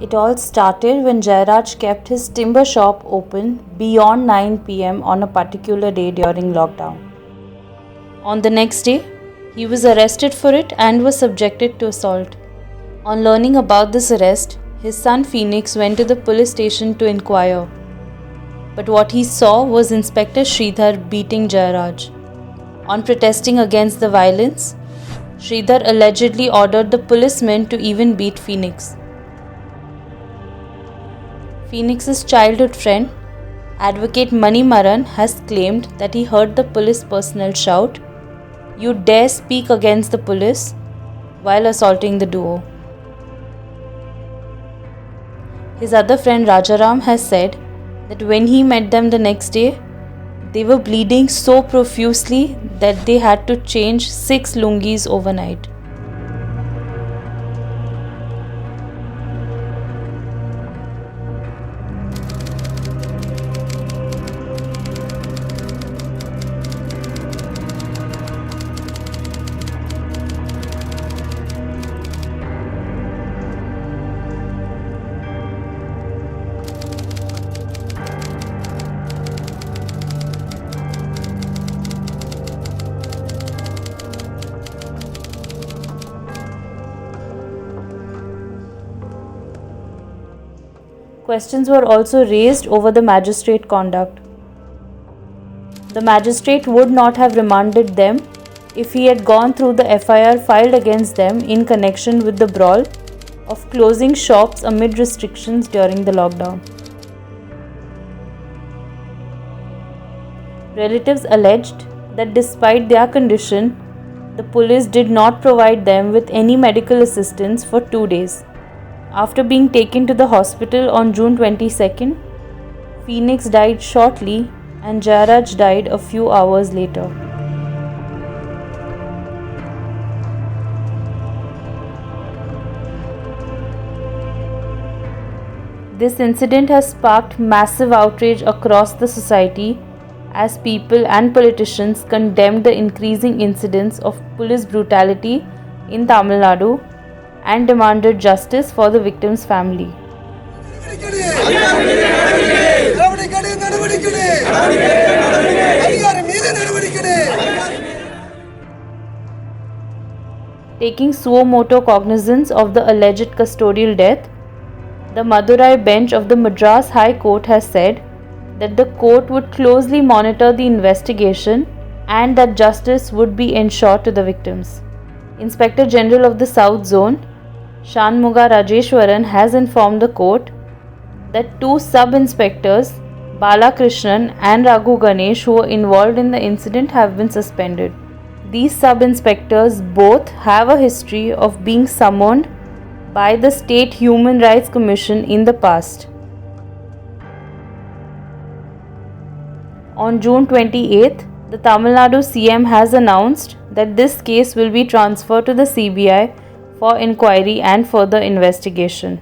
It all started when Jairaj kept his timber shop open beyond 9 pm on a particular day during lockdown. On the next day, he was arrested for it and was subjected to assault. On learning about this arrest, his son Phoenix went to the police station to inquire. But what he saw was Inspector Sridhar beating Jairaj. On protesting against the violence, Sridhar allegedly ordered the policemen to even beat Phoenix. Phoenix's childhood friend, Advocate Mani Maran, has claimed that he heard the police personnel shout, "You dare speak against the police," while assaulting the duo. His other friend Rajaram has said that when he met them the next day, they were bleeding so profusely that they had to change 6 lungis overnight. Questions were also raised over the magistrate conduct. The magistrate would not have remanded them if he had gone through the FIR filed against them in connection with the brawl of closing shops amid restrictions during the lockdown. Relatives alleged that despite their condition, the police did not provide them with any medical assistance for 2 days. After being taken to the hospital on June 22nd, Phoenix died shortly and Jairaj died a few hours later. This incident has sparked massive outrage across the society as people and politicians condemned the increasing incidence of police brutality in Tamil Nadu and demanded justice for the victim's family. Taking suo motu cognizance of the alleged custodial death, the Madurai bench of the Madras High Court has said that the court would closely monitor the investigation and that justice would be ensured to the victims. Inspector General of the South Zone, Shanmuga Rajeshwaran, has informed the court that 2 sub-inspectors, Balakrishnan and Raghu Ganesh, who were involved in the incident have been suspended. These sub-inspectors both have a history of being summoned by the State Human Rights Commission in the past. On June 28th, the Tamil Nadu CM has announced that this case will be transferred to the CBI for inquiry and further investigation.